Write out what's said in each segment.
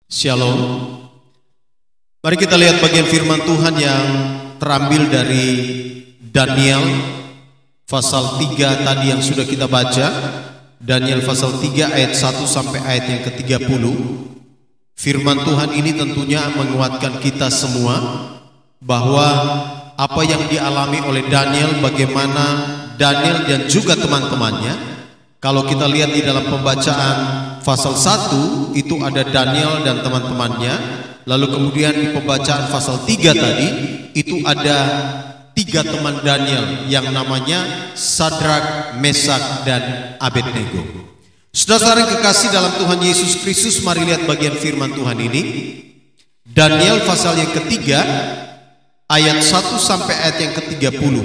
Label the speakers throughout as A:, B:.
A: Shalom. Mari kita lihat bagian firman Tuhan yang terambil dari Daniel pasal 3 tadi yang sudah kita baca. Daniel pasal 3 ayat 1 sampai ayat yang ke-30. Firman Tuhan ini tentunya menguatkan kita semua bahwa apa yang dialami oleh Daniel, bagaimana Daniel dan juga teman-temannya. Kalau kita lihat di dalam pembacaan pasal 1 itu ada Daniel dan teman-temannya. Lalu kemudian di pembacaan pasal 3 tadi itu ada 3 teman Daniel yang namanya Sadrak, Mesak, dan Abednego. Saudara-saudara yang kekasih dalam Tuhan Yesus Kristus, mari lihat bagian firman Tuhan ini. Daniel pasal yang ketiga ayat 1 sampai ayat yang ke-30.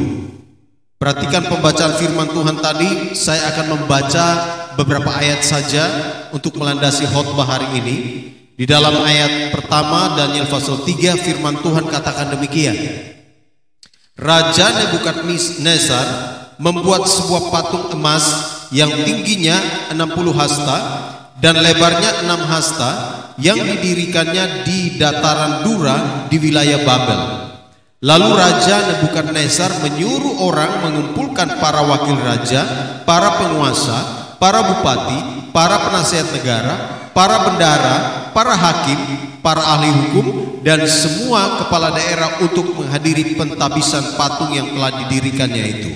A: Perhatikan pembacaan firman Tuhan tadi. Saya akan membaca beberapa ayat saja untuk melandasi khotbah hari ini. Di dalam ayat pertama Daniel pasal 3 firman Tuhan katakan demikian. Raja Nebukadnezar membuat sebuah patung emas yang tingginya 60 hasta dan lebarnya 6 hasta yang didirikannya di dataran Dura di wilayah Babel. Lalu Raja Nebukadnezar menyuruh orang mengumpulkan para wakil raja, para penguasa, para bupati, para penasihat negara, para bendara, para hakim, para ahli hukum, dan semua kepala daerah untuk menghadiri pentabisan patung yang telah didirikannya itu.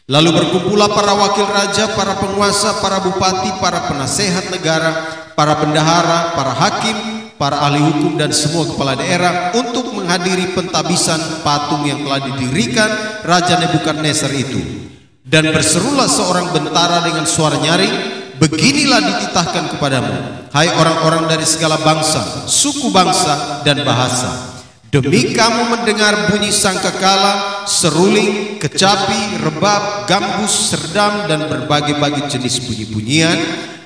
A: Lalu berkumpullah para wakil raja, para penguasa, para bupati, para penasehat negara, para bendahara, para hakim, para ahli hukum, dan semua kepala daerah untuk menghadiri pentabisan patung yang telah didirikan Raja Nebukadnezar itu. Dan berserulah seorang bentara dengan suara nyaring, beginilah dititahkan kepadamu, hai orang-orang dari segala bangsa, suku bangsa, dan bahasa. Demi kamu mendengar bunyi sangkakala, seruling, kecapi, rebab, gambus, serdam, dan berbagai-bagai jenis bunyi-bunyian,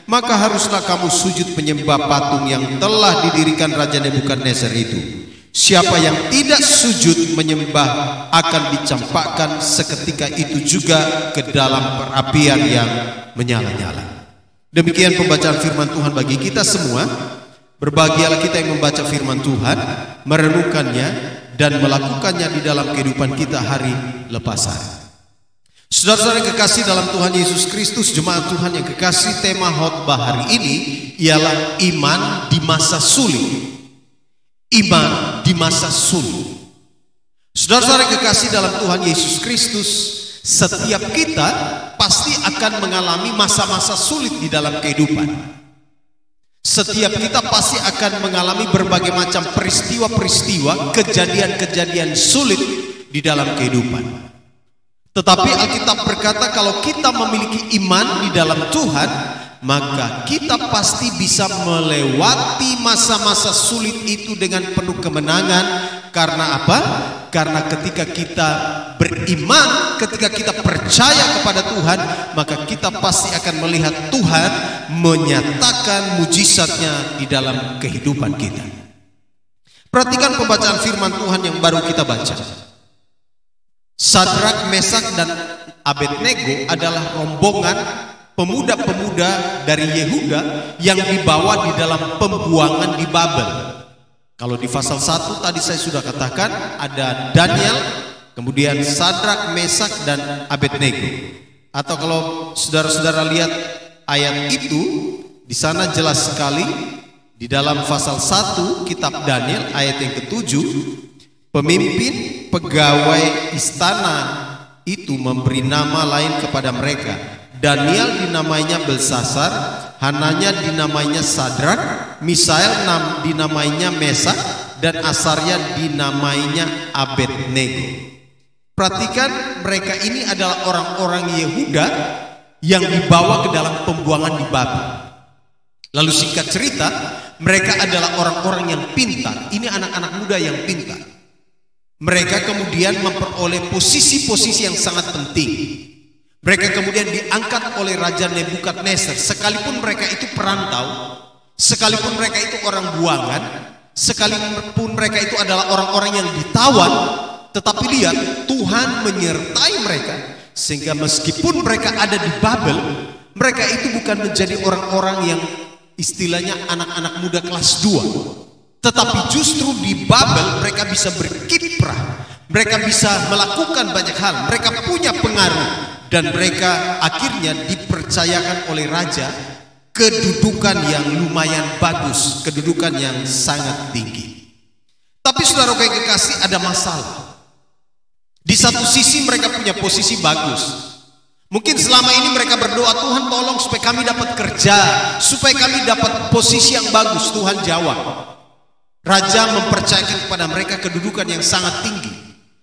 A: maka haruslah kamu sujud menyembah patung yang telah didirikan Raja Nebukadnezar itu. Siapa yang tidak sujud menyembah akan dicampakkan seketika itu juga ke dalam perapian yang menyala-nyala. Demikian pembacaan firman Tuhan bagi kita semua. Berbahagialah kita yang membaca firman Tuhan, merenungkannya, dan melakukannya di dalam kehidupan kita hari lepas hari. Saudara-saudara yang kekasih dalam Tuhan Yesus Kristus, jemaat Tuhan yang kekasih, tema khotbah hari ini ialah iman di masa sulit. Iman di masa sulit. Saudara-saudara yang kekasih dalam Tuhan Yesus Kristus, setiap kita pasti akan mengalami masa-masa sulit di dalam kehidupan. Setiap kita pasti akan mengalami berbagai macam peristiwa-peristiwa, kejadian-kejadian sulit di dalam kehidupan. Tetapi Alkitab berkata kalau kita memiliki iman di dalam Tuhan, maka kita pasti bisa melewati masa-masa sulit itu dengan penuh kemenangan. Karena apa? Karena ketika kita beriman, ketika kita percaya kepada Tuhan, maka kita pasti akan melihat Tuhan menyatakan mujizatnya di dalam kehidupan kita. Perhatikan pembacaan firman Tuhan yang baru kita baca. Sadrak, Mesak, dan Abednego adalah rombongan pemuda-pemuda dari Yehuda yang dibawa di dalam pembuangan di Babel. Kalau di pasal 1 tadi saya sudah katakan ada Daniel, kemudian Sadrak, Mesak, dan Abednego. Atau kalau saudara-saudara lihat ayat itu, di sana jelas sekali di dalam pasal 1 kitab Daniel ayat yang ke-7, pemimpin pegawai istana itu memberi nama lain kepada mereka. Daniel dinamainya Belsasar, Hananya dinamainya Sadrak, Misael dinamainya Mesak, dan Asarya dinamainya Abednego. Perhatikan, mereka ini adalah orang-orang Yehuda yang dibawa ke dalam pembuangan di Babel. Lalu singkat cerita, mereka adalah orang-orang yang pintar. Ini anak-anak muda yang pintar. Mereka kemudian memperoleh posisi-posisi yang sangat penting. Mereka kemudian diangkat oleh Raja Nebukadnezar. Sekalipun mereka itu perantau, sekalipun mereka itu orang buangan, sekalipun mereka itu adalah orang-orang yang ditawan, tetapi lihat, Tuhan menyertai mereka. Sehingga meskipun mereka ada di Babel, mereka itu bukan menjadi orang-orang istilahnya anak-anak muda kelas 2. Tetapi justru di Babel mereka bisa berkiprah, mereka bisa melakukan banyak hal, mereka punya pengaruh, dan mereka akhirnya dipercayakan oleh raja kedudukan yang lumayan bagus, kedudukan yang sangat tinggi. Tapi saudara yang kekasih, ada masalah. Di satu sisi mereka punya posisi bagus. Mungkin selama ini mereka berdoa, Tuhan tolong supaya kami dapat kerja, supaya kami dapat posisi yang bagus. Tuhan jawab. Raja mempercayakan kepada mereka kedudukan yang sangat tinggi.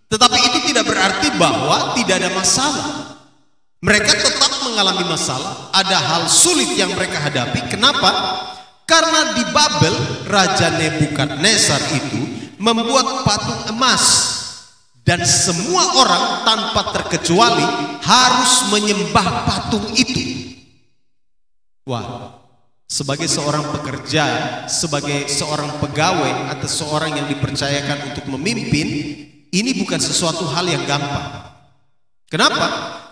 A: Tetapi itu tidak berarti bahwa tidak ada masalah. Mereka tetap mengalami masalah. Ada hal sulit yang mereka hadapi. Kenapa? Karena di Babel, Raja Nebukadnezar itu membuat patung emas. Dan semua orang tanpa terkecuali harus menyembah patung itu. Wah, sebagai seorang pekerja, sebagai seorang pegawai atau seorang yang dipercayakan untuk memimpin, ini bukan sesuatu hal yang gampang. Kenapa?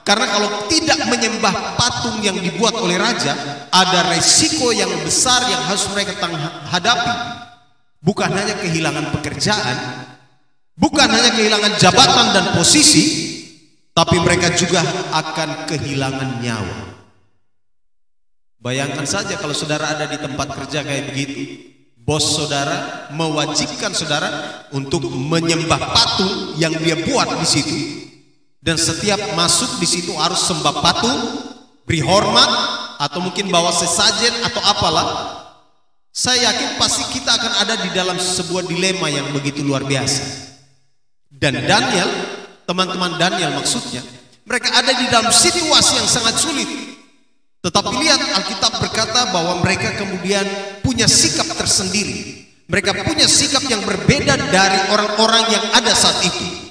A: Karena kalau tidak menyembah patung yang dibuat oleh raja, ada resiko yang besar yang harus mereka hadapi. Bukan hanya kehilangan pekerjaan, bukan hanya kehilangan jabatan dan posisi, tapi mereka juga akan kehilangan nyawa. Bayangkan saja kalau saudara ada di tempat kerja kayak begitu. Bos saudara mewajibkan saudara untuk menyembah patung yang dia buat di situ. Dan setiap masuk di situ harus sembah patung, beri hormat, atau mungkin bawa sesajen atau apalah. Saya yakin pasti kita akan ada di dalam sebuah dilema yang begitu luar biasa. Dan Daniel, teman-teman Daniel maksudnya, mereka ada di dalam situasi yang sangat sulit. Tetapi lihat, Alkitab berkata bahwa mereka kemudian punya sikap tersendiri. Mereka punya sikap yang berbeda dari orang-orang yang ada saat itu.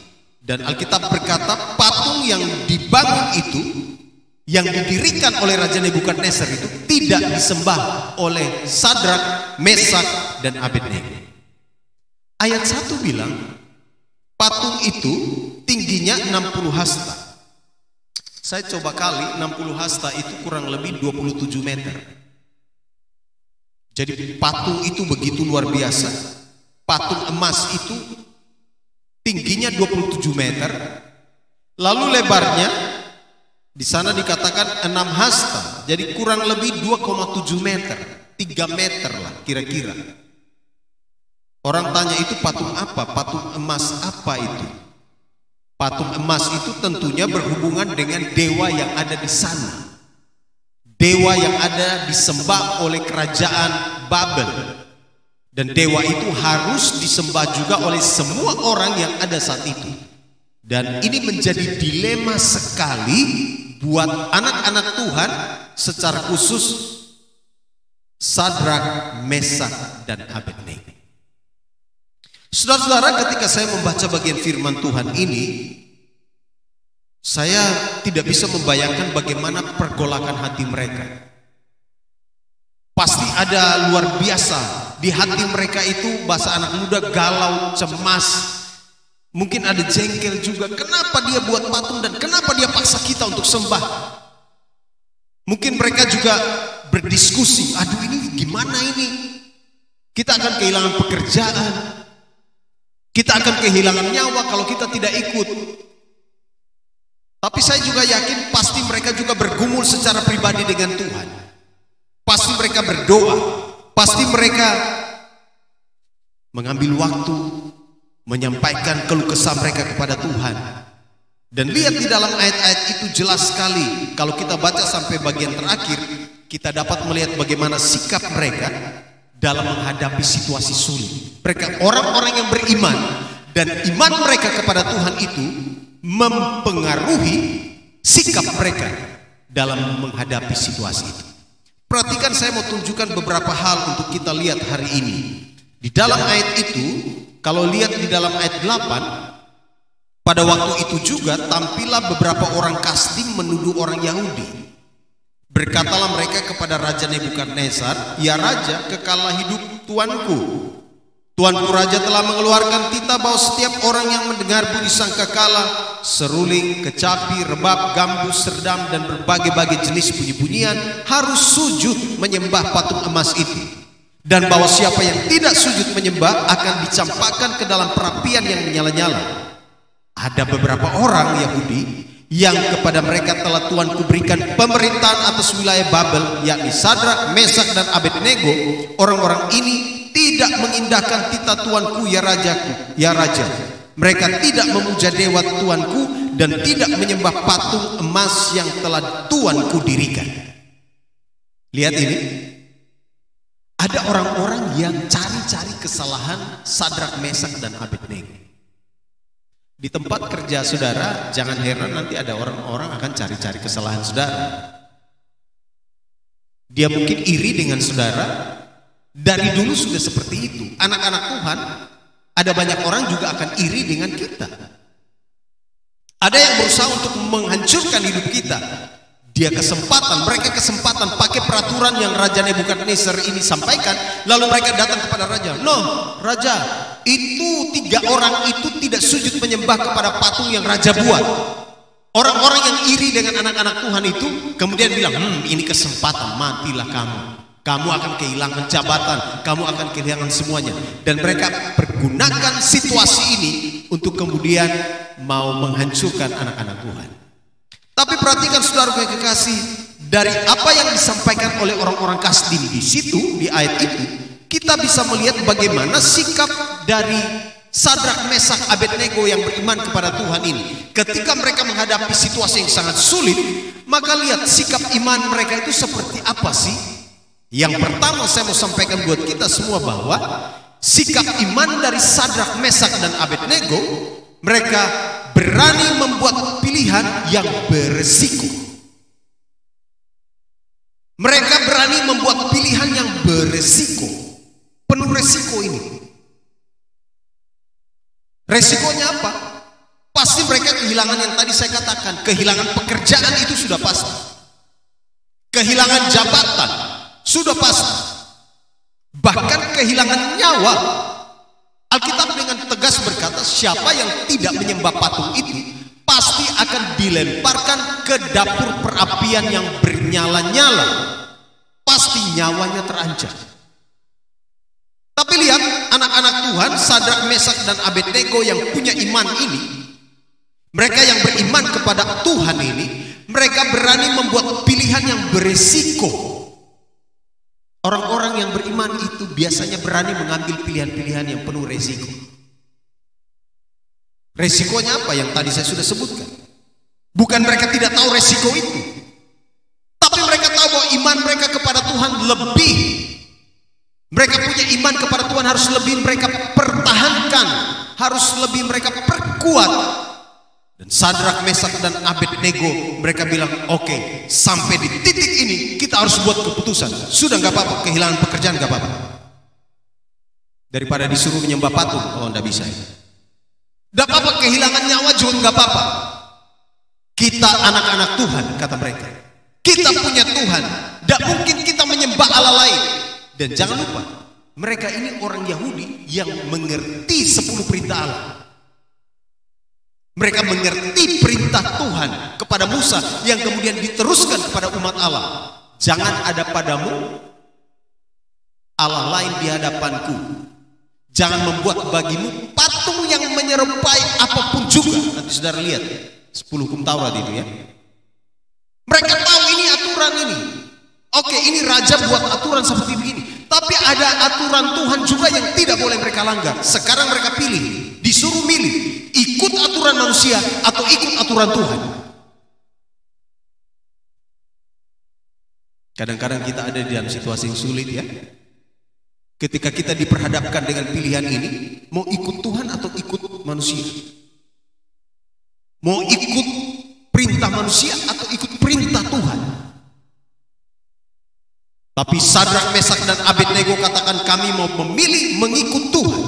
A: Dan Alkitab berkata patung yang dibangun itu, yang didirikan oleh Raja Nebukadnezar itu tidak disembah oleh Sadrak, Mesak, dan Abednego. Ayat 1 bilang, patung itu tingginya 60 hasta. Saya coba kali 60 hasta itu kurang lebih 27 meter. Jadi patung itu begitu luar biasa. Patung emas itu tingginya 27 meter. Lalu lebarnya di sana dikatakan 6 hasta. Jadi kurang lebih 2,7 meter. 3 meter lah kira-kira. Orang tanya itu patung apa? Patung emas apa itu? Patung emas itu tentunya berhubungan dengan dewa yang ada di sana. Dewa yang ada disembah oleh kerajaan Babel. Dan dewa itu harus disembah juga oleh semua orang yang ada saat itu. Dan ini menjadi dilema sekali buat anak-anak Tuhan, secara khusus Sadrak, Mesak, dan Abednego. Saudara-saudara, ketika saya membaca bagian firman Tuhan ini, saya tidak bisa membayangkan bagaimana pergolakan hati mereka. Pasti ada luar biasa di hati mereka itu, bahasa anak muda, galau, cemas. Mungkin ada jengkel juga. Kenapa dia buat patung dan kenapa dia paksa kita untuk sembah? Mungkin mereka juga berdiskusi, aduh ini gimana ini? Kita akan kehilangan pekerjaan. Kita akan kehilangan nyawa kalau kita tidak ikut. Tapi saya juga yakin pasti mereka juga bergumul secara pribadi dengan Tuhan. Pasti mereka berdoa. Pasti mereka mengambil waktu menyampaikan keluh kesah mereka kepada Tuhan. Dan lihat di dalam ayat-ayat itu jelas sekali. Kalau kita baca sampai bagian terakhir, kita dapat melihat bagaimana sikap mereka dalam menghadapi situasi sulit. Mereka orang-orang yang beriman, dan iman mereka kepada Tuhan itu mempengaruhi sikap mereka dalam menghadapi situasi itu. Perhatikan, saya mau tunjukkan beberapa hal untuk kita lihat hari ini. Di dalam ayat itu, kalau lihat di dalam ayat 8, pada waktu itu juga tampillah beberapa orang Kasdim menuduh orang Yahudi. Berkatalah mereka kepada Raja Nebukadnezar, ya Raja, kekallah hidup tuanku. Tuanku Raja telah mengeluarkan titah bahwa setiap orang yang mendengar bunyi sangkakala, seruling, kecapi, rebab, gambus, serdam, dan berbagai-bagai jenis bunyi-bunyian harus sujud menyembah patung emas itu. Dan bahwa siapa yang tidak sujud menyembah akan dicampakkan ke dalam perapian yang menyala-nyala. Ada beberapa orang Yahudi yang kepada mereka telah Tuanku berikan pemerintahan atas wilayah Babel, yakni Sadrak, Mesak, dan Abednego. Orang-orang ini tidak mengindahkan titah Tuanku ya Rajaku, ya Raja. Mereka tidak memuja dewa Tuanku dan tidak menyembah patung emas yang telah Tuanku dirikan. Lihat ini. Ada orang-orang yang cari-cari kesalahan Sadrak, Mesak, dan Abednego. Di tempat kerja saudara, jangan heran nanti ada orang-orang akan cari-cari kesalahan saudara. Dia mungkin iri dengan saudara. Dari dulu sudah seperti itu. Anak-anak Tuhan, ada banyak orang juga akan iri dengan kita. Ada yang berusaha untuk menghancurkan hidup kita. Mereka kesempatan pakai peraturan yang Raja Nebukadnezar ini sampaikan. Lalu mereka datang kepada Raja. No, Raja, itu 3 orang itu tidak sujud menyembah kepada patung yang Raja buat. Orang-orang yang iri dengan anak-anak Tuhan itu kemudian bilang, ini kesempatan, matilah kamu. Kamu akan kehilangan jabatan, kamu akan kehilangan semuanya. Dan mereka pergunakan situasi ini untuk kemudian mau menghancurkan anak-anak Tuhan. Tapi perhatikan saudara yang kekasih, dari apa yang disampaikan oleh orang-orang Kasdim di situ, di ayat itu, kita bisa melihat bagaimana sikap dari Sadrak, Mesak, Abednego yang beriman kepada Tuhan ini. Ketika mereka menghadapi situasi yang sangat sulit, maka lihat sikap iman mereka itu seperti apa sih? Yang pertama saya mau sampaikan buat kita semua bahwa sikap iman dari Sadrak, Mesak, dan Abednego, mereka berani membuat pilihan yang beresiko. Mereka berani membuat pilihan yang beresiko, penuh resiko ini. Resikonya apa? Pasti mereka kehilangan yang tadi saya katakan, kehilangan pekerjaan itu sudah pasti. Kehilangan jabatan sudah pasti. Bahkan kehilangan nyawa. Alkitab dengan tegas berkata, siapa yang tidak menyembah patung itu pasti akan dilemparkan ke dapur perapian yang bernyala-nyala. Pasti nyawanya terancam. Tapi lihat anak-anak Tuhan, Sadrak, Mesak, dan Abednego yang punya iman ini, mereka yang beriman kepada Tuhan ini, mereka berani membuat pilihan yang beresiko. Orang-orang yang beriman itu biasanya berani mengambil pilihan-pilihan yang penuh resiko. Resikonya apa yang tadi saya sudah sebutkan? Bukan mereka tidak tahu resiko itu, tapi mereka tahu bahwa iman mereka kepada Tuhan lebih. Mereka punya iman kepada Tuhan harus lebih mereka pertahankan, harus lebih mereka perkuat. Dan Sadrak, Mesak, dan Abednego mereka bilang, oke, sampai di titik ini kita harus buat keputusan. Sudah nggak apa-apa, kehilangan pekerjaan nggak apa-apa. Daripada disuruh menyembah patung, oh nggak bisa. Nggak apa-apa, kehilangan nyawa juga nggak apa-apa. Kita anak-anak Tuhan, kata mereka. Kita punya Tuhan, nggak mungkin kita menyembah Allah lain. Dan jangan lupa, mereka ini orang Yahudi yang mengerti 10 perintah Allah. Mereka mengerti perintah Tuhan kepada Musa yang kemudian diteruskan kepada umat Allah. Jangan ada padamu Allah lain di hadapanku. Jangan membuat bagimu patung yang menyerupai apapun juga. Nanti saudara lihat 10 hukum Taurat itu ya. Mereka tahu ini aturan ini. Oke, ini raja buat aturan seperti begini. Tapi ada aturan Tuhan juga yang tidak boleh mereka langgar. Sekarang mereka pilih, disuruh milih, ikut aturan manusia atau ikut aturan Tuhan. Kadang-kadang kita ada di dalam situasi yang sulit ya. Ketika kita diperhadapkan dengan pilihan ini, mau ikut Tuhan atau ikut manusia? Mau ikut perintah manusia atau ikut perintah Tuhan? Tapi Sadrak, Mesak, dan Abednego katakan kami mau memilih mengikut Tuhan.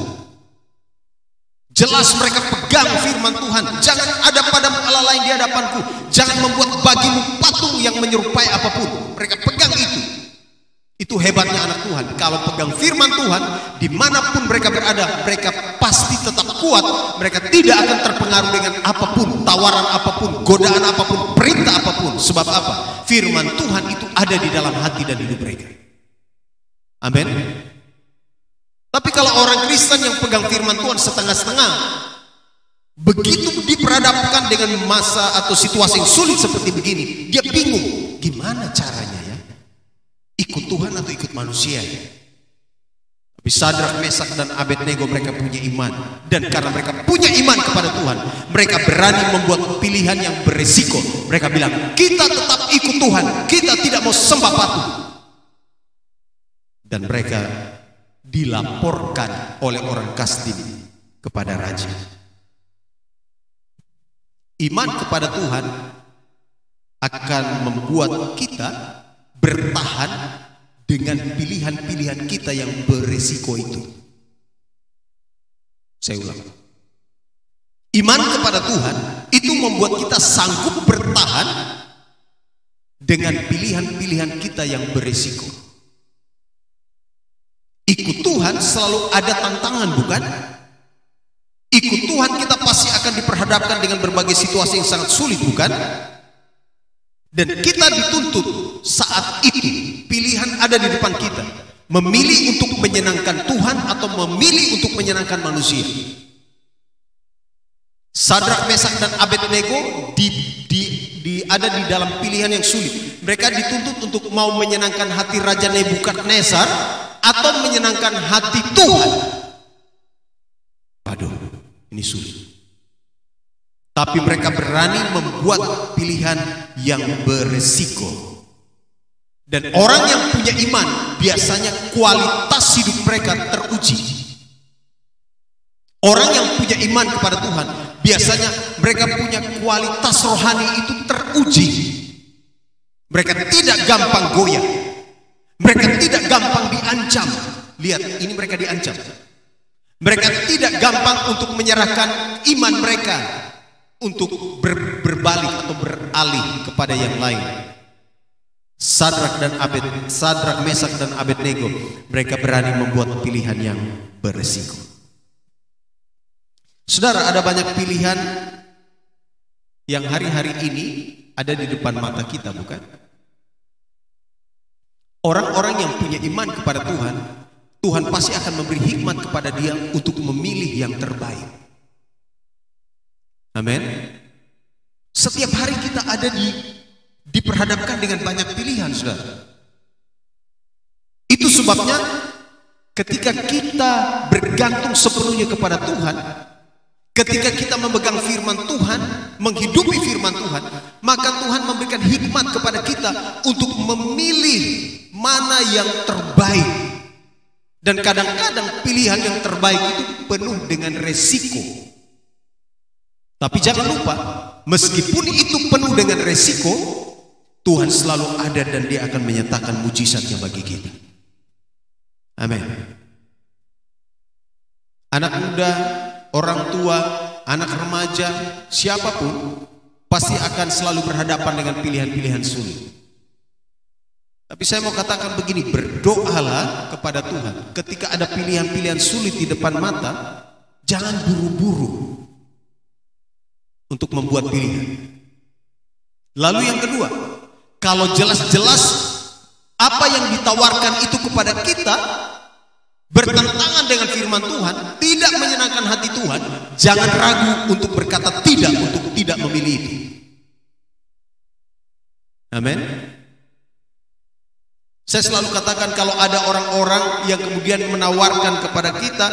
A: Jelas mereka pegang firman Tuhan. Jangan ada padamu Allah lain di hadapanku. Jangan membuat bagimu patung yang menyerupai apapun. Mereka pegang itu. Itu hebatnya anak Tuhan. Kalau pegang firman Tuhan, dimanapun mereka berada, mereka pasti tetap kuat. Mereka tidak akan terpengaruh dengan apapun, tawaran apapun, godaan apapun, perintah apapun. Sebab apa? Firman Tuhan itu ada di dalam hati dan hidup mereka. Amin. Tapi kalau orang Kristen yang pegang firman Tuhan setengah-setengah, begitu diperhadapkan dengan masa atau situasi yang sulit seperti begini, dia bingung gimana caranya ya, ikut Tuhan atau ikut manusia ya? Tapi Sadrak, Mesak dan Abednego mereka punya iman, dan karena mereka punya iman kepada Tuhan, mereka berani membuat pilihan yang beresiko. Mereka bilang, kita tetap ikut Tuhan, kita tidak mau sembah patung. Dan mereka dilaporkan oleh orang Kasdim kepada raja. Iman kepada Tuhan akan membuat kita bertahan dengan pilihan-pilihan kita yang beresiko itu. Saya ulang. Iman kepada Tuhan itu membuat kita sanggup bertahan dengan pilihan-pilihan kita yang beresiko. Ikut Tuhan selalu ada tantangan, bukan? Ikut Tuhan kita pasti akan diperhadapkan dengan berbagai situasi yang sangat sulit, bukan? Dan kita dituntut saat itu, pilihan ada di depan kita, memilih untuk menyenangkan Tuhan atau memilih untuk menyenangkan manusia. Sadrak, Mesak dan Abednego ada di dalam pilihan yang sulit. Mereka dituntut untuk mau menyenangkan hati Raja Nebukadnezar atau menyenangkan hati Tuhan. Waduh, ini sulit. Tapi mereka berani membuat pilihan yang beresiko. Dan orang yang punya iman, biasanya kualitas hidup mereka teruji. Orang yang punya iman kepada Tuhan, biasanya mereka punya kualitas rohani itu teruji. Mereka tidak gampang goyah. Mereka tidak gampang diancam. Lihat, ini mereka diancam. Mereka tidak gampang untuk menyerahkan iman mereka untuk berbalik atau beralih kepada yang lain. Sadrak, Mesak dan Abednego, mereka berani membuat pilihan yang beresiko. Saudara, ada banyak pilihan yang hari-hari ini ada di depan mata kita, bukan? Orang-orang yang punya iman kepada Tuhan, Tuhan pasti akan memberi hikmat kepada dia untuk memilih yang terbaik. Amin. Setiap hari kita ada diperhadapkan dengan banyak pilihan, saudara. Itu sebabnya ketika kita bergantung sepenuhnya kepada Tuhan, ketika kita memegang firman Tuhan, menghidupi firman Tuhan, maka Tuhan memberikan hikmat kepada kita untuk memilih mana yang terbaik. Dan kadang-kadang pilihan yang terbaik itu penuh dengan resiko. Tapi jangan lupa, meskipun itu penuh dengan resiko, Tuhan selalu ada dan Dia akan menyatakan mujizatnya bagi kita. Amin. Anak muda, orang tua, anak remaja, siapapun pasti akan selalu berhadapan dengan pilihan-pilihan sulit. Tapi saya mau katakan begini, berdoalah kepada Tuhan. Ketika ada pilihan-pilihan sulit di depan mata, jangan buru-buru untuk membuat pilihan. Lalu yang kedua, kalau jelas-jelas apa yang ditawarkan itu kepada kita bertentangan dengan firman Tuhan, tidak menyenangkan hati Tuhan, jangan ragu untuk berkata tidak, untuk tidak memilih itu. Amin. Saya selalu katakan, kalau ada orang-orang yang kemudian menawarkan kepada kita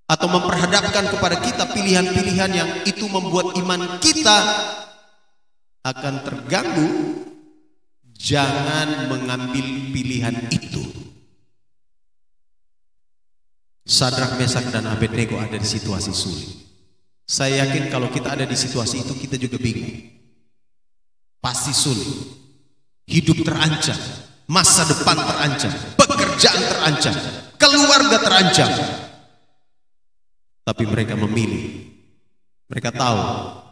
A: atau memperhadapkan kepada kita pilihan-pilihan yang itu membuat iman kita akan terganggu, jangan mengambil pilihan itu. Sadrak, Mesak dan Abednego ada di situasi sulit. Saya yakin kalau kita ada di situasi itu, kita juga bingung. Pasti sulit. Hidup terancam, masa depan terancam, pekerjaan terancam, keluarga terancam. Tapi mereka memilih. Mereka tahu,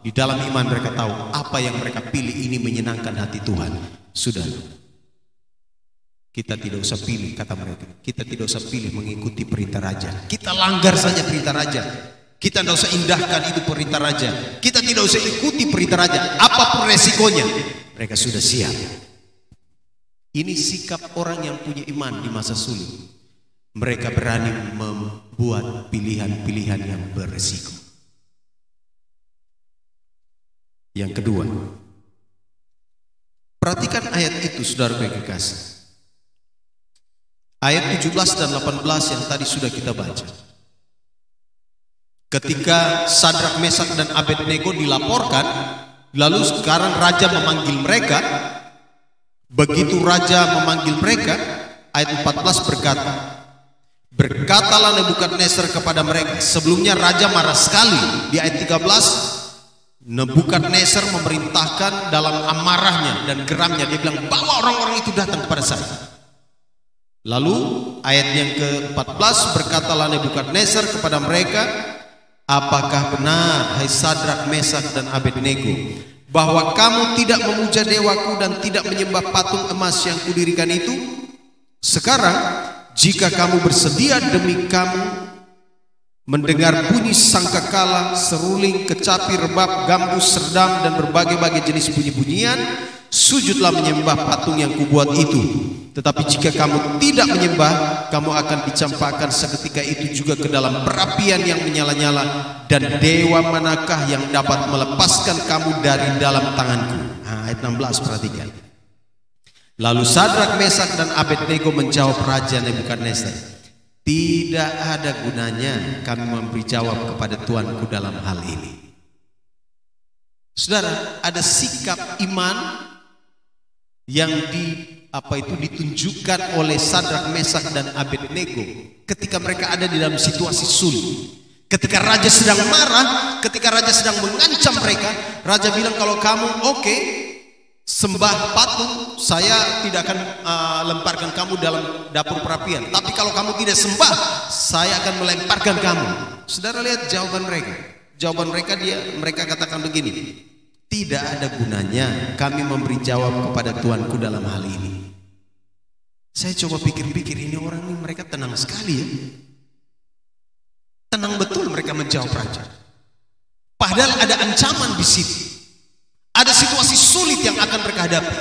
A: di dalam iman mereka tahu apa yang mereka pilih ini menyenangkan hati Tuhan. Sudah. Kita tidak usah pilih, kata mereka. Kita tidak usah pilih mengikuti perintah raja. Kita langgar saja perintah raja. Kita tidak usah indahkan itu perintah raja. Kita tidak usah ikuti perintah raja. Apapun resikonya, mereka sudah siap. Ini sikap orang yang punya iman di masa sulit. Mereka berani membuat pilihan-pilihan yang beresiko. Yang kedua, perhatikan ayat itu, saudara yang kekasih. Ayat 17 dan 18 yang tadi sudah kita baca. Ketika Sadrak, Mesak dan Abednego dilaporkan, lalu sekarang raja memanggil mereka. Begitu raja memanggil mereka, ayat 14 berkata, berkatalah Nebukadnezar kepada mereka. Sebelumnya raja marah sekali. Di ayat 13, Nebukadnezar memerintahkan dalam amarahnya dan geramnya. Dia bilang, bawa orang-orang itu datang kepada saya. Lalu ayat yang ke-14, berkatalah Nebukadnezar kepada mereka, apakah benar, hai Sadrak, Mesak dan Abednego, bahwa kamu tidak memuja dewaku dan tidak menyembah patung emas yang kudirikan itu? Sekarang jika kamu bersedia demi kamu mendengar bunyi sangkakala, seruling, kecapi, rebab, gambus, serdam dan berbagai-bagai jenis bunyi-bunyian, sujudlah menyembah patung yang kubuat itu. Tetapi jika kamu tidak menyembah, kamu akan dicampakkan seketika itu juga ke dalam perapian yang menyala-nyala, dan dewa manakah yang dapat melepaskan kamu dari dalam tanganku? Ayat 16, perhatikan. Lalu Sadrak, Mesak dan Abednego menjawab Raja Nebukadnezar, tidak ada gunanya kami memberi jawab kepada tuanku dalam hal ini. Saudara, ada sikap iman yang ditunjukkan oleh Sadrak, Mesak dan Abednego ketika mereka ada di dalam situasi sulit. Ketika raja sedang marah, ketika raja sedang mengancam mereka, raja bilang, kalau kamu sembah patung, saya tidak akan lemparkan kamu dalam dapur perapian. Tapi kalau kamu tidak sembah, saya akan melemparkan kamu. Saudara lihat jawaban mereka. Jawaban mereka, mereka katakan begini, tidak ada gunanya kami memberi jawab kepada tuanku dalam hal ini. Saya coba pikir-pikir, ini orang ini mereka tenang sekali ya. Tenang betul mereka menjawab raja. Padahal ada ancaman di situ. Ada situasi sulit yang akan mereka hadapi.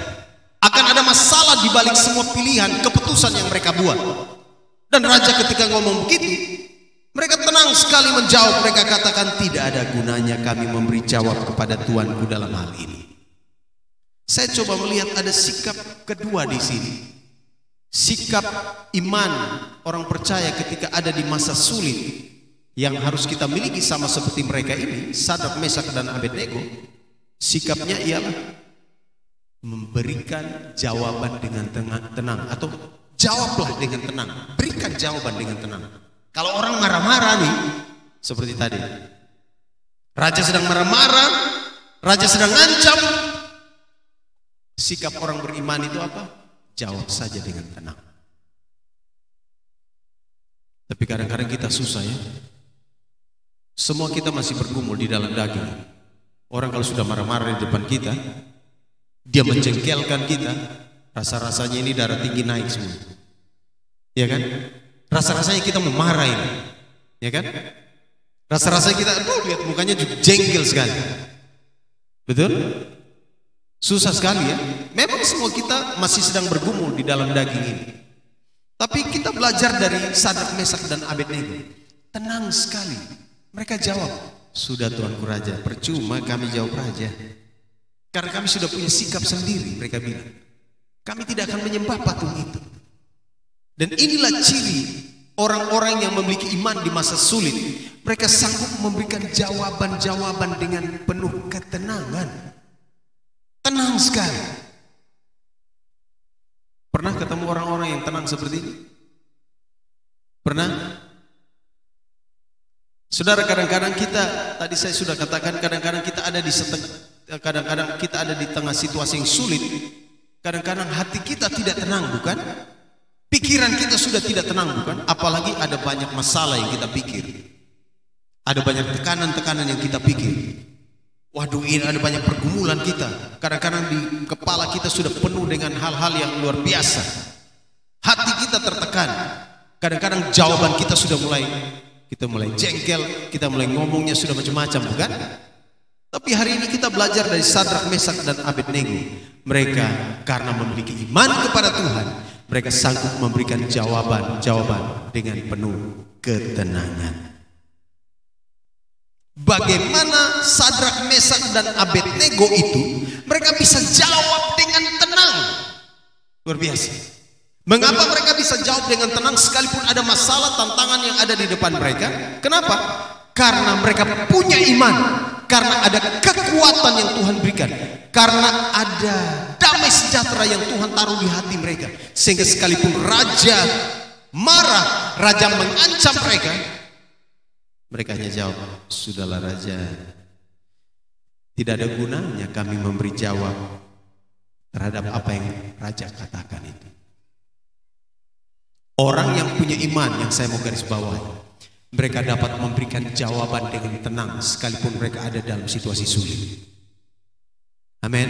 A: Akan ada masalah di balik semua pilihan, keputusan yang mereka buat. Dan raja ketika ngomong begitu, mereka tenang sekali menjawab. Mereka katakan, tidak ada gunanya kami memberi jawab kepada tuanku dalam hal ini. Saya coba melihat ada sikap kedua di sini. Sikap iman orang percaya ketika ada di masa sulit yang harus kita miliki sama seperti mereka ini, Sadrak, Mesak dan Abednego. Sikapnya ialah memberikan jawaban dengan tenang, atau jawablah dengan tenang, berikan jawaban dengan tenang. Kalau orang marah-marah nih, seperti tadi, raja sedang marah-marah, raja sedang ngancam, sikap orang beriman itu apa? Jawab saja dengan tenang. Tapi kadang-kadang kita susah ya. Semua kita masih bergumul di dalam daging. Orang kalau sudah marah-marah di depan kita, dia menjengkelkan kita, rasa-rasanya ini darah tinggi naik semua. Ya kan? Rasa-rasanya kita mau marah ini. Ya kan? Rasa-rasanya kita, lihat mukanya jengkel sekali. Betul? Susah sekali ya. Memang semua kita masih sedang bergumul di dalam daging ini. Tapi kita belajar dari Sadrak, Mesak dan Abednego. Tenang sekali. Mereka jawab, sudah tuanku raja, percuma kami jawab raja. Karena kami sudah punya sikap sendiri, mereka bilang. Kami tidak akan menyembah patung itu. Dan inilah ciri orang-orang yang memiliki iman di masa sulit. Mereka sanggup memberikan jawaban-jawaban dengan penuh ketenangan. Tenang sekali. Pernah ketemu orang-orang yang tenang seperti ini? Pernah? Saudara, kadang-kadang kita, tadi saya sudah katakan, kadang-kadang kita ada di tengah situasi yang sulit. Kadang-kadang hati kita tidak tenang, bukan? Pikiran kita sudah tidak tenang, bukan? Apalagi ada banyak masalah yang kita pikir. Ada banyak tekanan-tekanan yang kita pikir. Waduh, ini ada banyak pergumulan kita. Kadang-kadang di kepala kita sudah penuh dengan hal-hal yang luar biasa. Hati kita tertekan. Kadang-kadang jawaban kita mulai jengkel, kita mulai ngomongnya sudah macam-macam, bukan? Tapi hari ini kita belajar dari Sadrak, Mesak dan Abednego. Mereka karena memiliki iman kepada Tuhan, mereka sanggup memberikan jawaban dengan penuh ketenangan. Bagaimana Sadrak, Mesak dan Abednego itu mereka bisa jawab dengan tenang? Luar biasa. Mengapa mereka bisa jawab dengan tenang sekalipun ada masalah, tantangan yang ada di depan mereka? Kenapa? Karena mereka punya iman, karena ada kekuatan yang Tuhan berikan, karena ada damai sejahtera yang Tuhan taruh di hati mereka, sehingga sekalipun raja marah, raja mengancam mereka hanya jawab, sudahlah raja, tidak ada gunanya kami memberi jawab terhadap apa yang raja katakan itu. Orang yang punya iman, yang saya mau garis bawahi, mereka dapat memberikan jawaban dengan tenang sekalipun mereka ada dalam situasi sulit. Amin.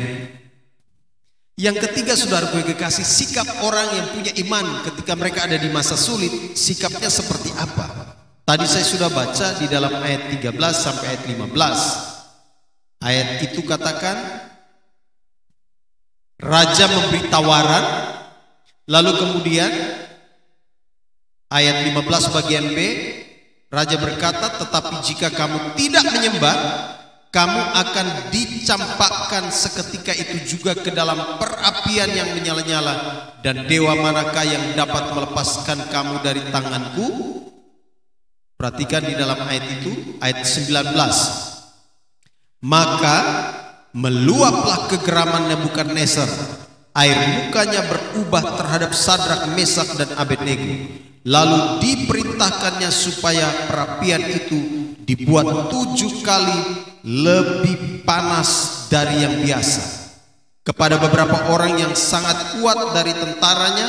A: Yang ketiga, saudaraku yang kekasih, sikap orang yang punya iman ketika mereka ada di masa sulit, sikapnya seperti apa? Tadi saya sudah baca di dalam ayat 13 sampai ayat 15. Ayat itu katakan, raja memberi tawaran, lalu kemudian ayat 15 bagian B, raja berkata, tetapi jika kamu tidak menyembah, kamu akan dicampakkan seketika itu juga ke dalam perapian yang menyala-nyala, dan dewa manakah yang dapat melepaskan kamu dari tanganku? Perhatikan di dalam ayat itu, ayat 19. Maka meluaplah kegeraman Nebukadnezar, air mukanya berubah terhadap Sadrak, Mesak dan Abednego. Lalu diperintahkannya supaya perapian itu dibuat 7 kali lebih panas dari yang biasa. Kepada beberapa orang yang sangat kuat dari tentaranya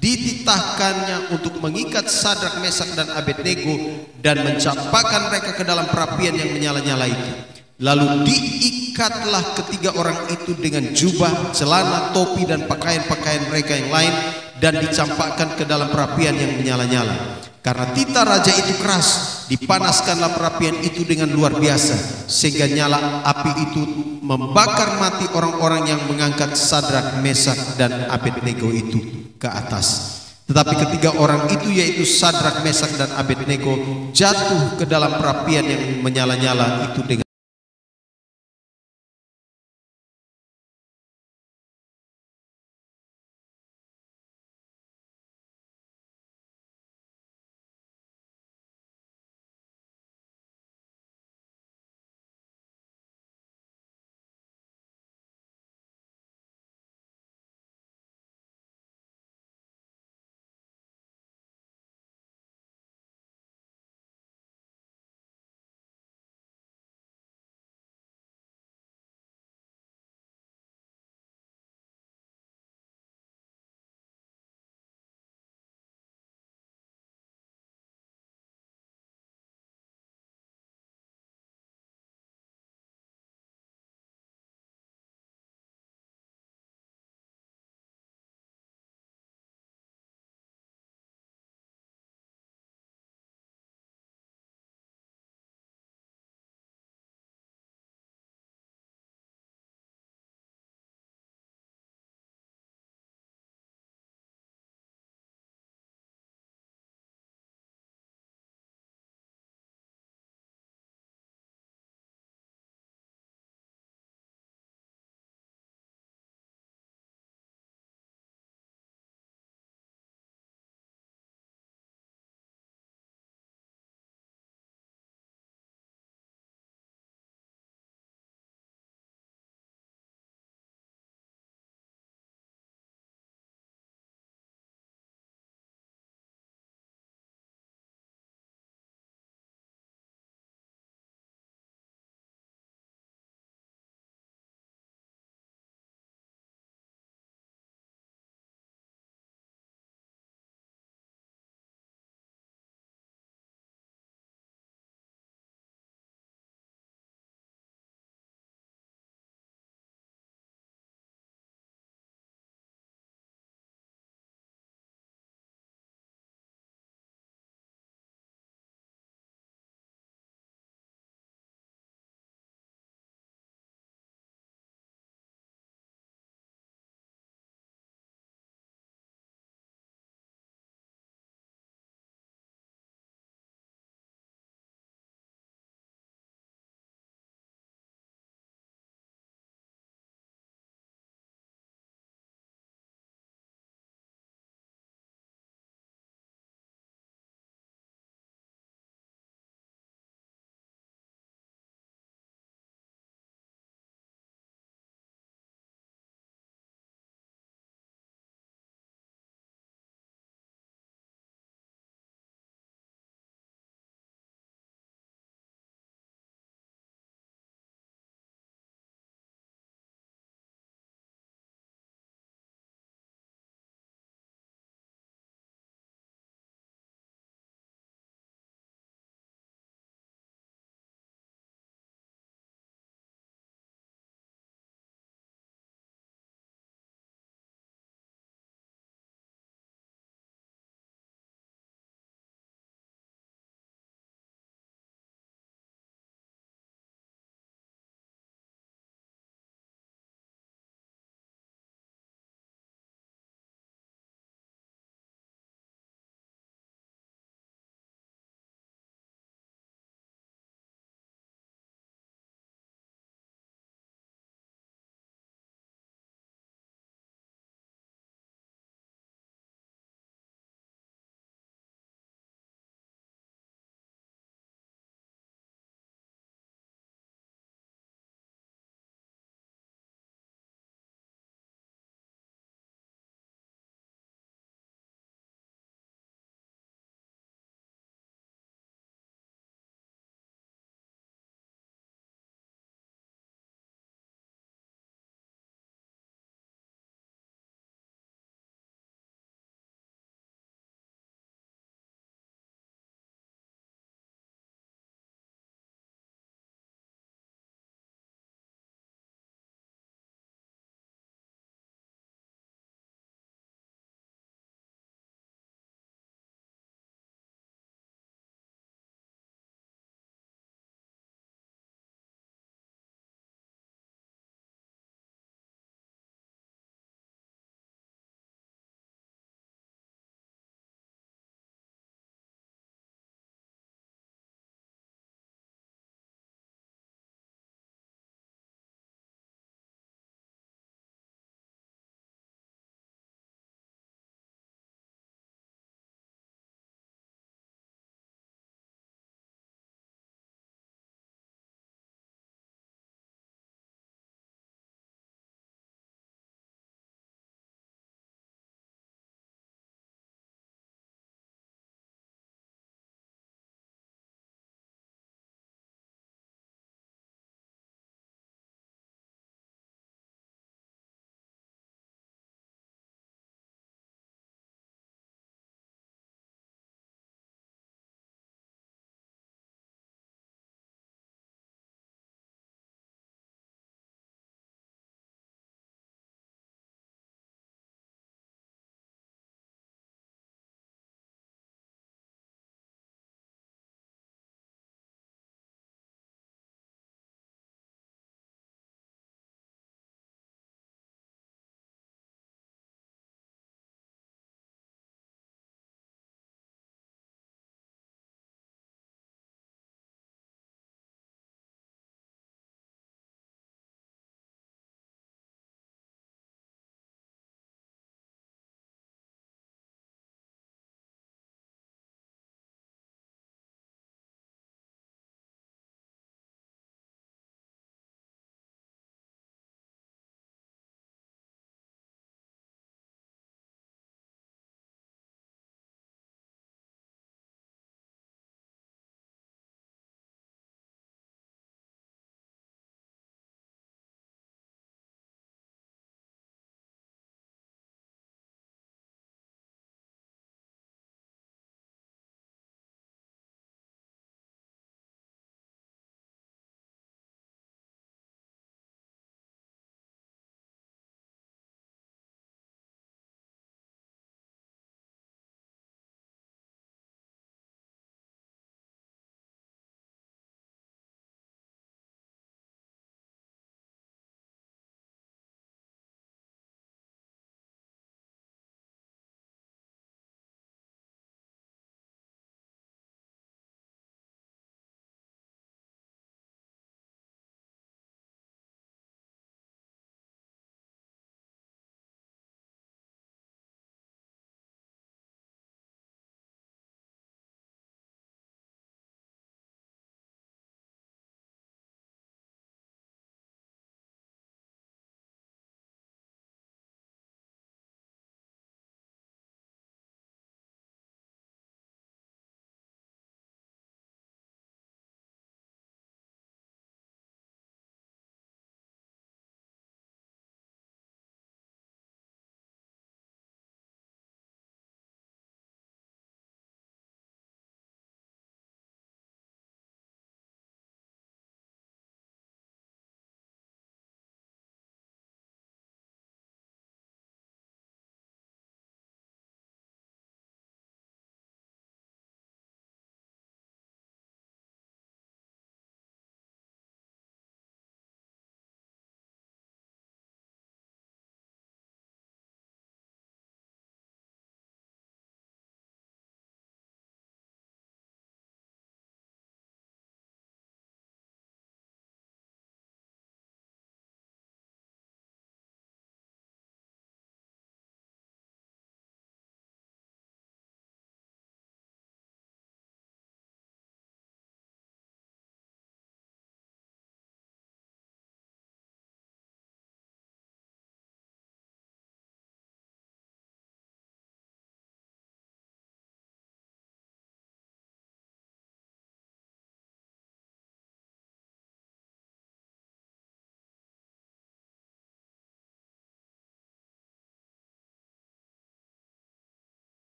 A: dititahkannya untuk mengikat Sadrak, Mesak dan Abednego dan mencampakkan mereka ke dalam perapian yang menyala-nyala itu. Lalu diikatlah ketiga orang itu dengan jubah, celana, topi dan pakaian-pakaian mereka yang lain, dan dicampakkan ke dalam perapian yang menyala-nyala. Karena titah raja itu keras, dipanaskanlah perapian itu dengan luar biasa, sehingga nyala api itu membakar mati orang-orang yang mengangkat Sadrak, Mesak dan Abednego itu ke atas. Tetapi ketiga orang itu, yaitu Sadrak, Mesak dan Abednego, jatuh ke dalam perapian yang menyala-nyala itu dengan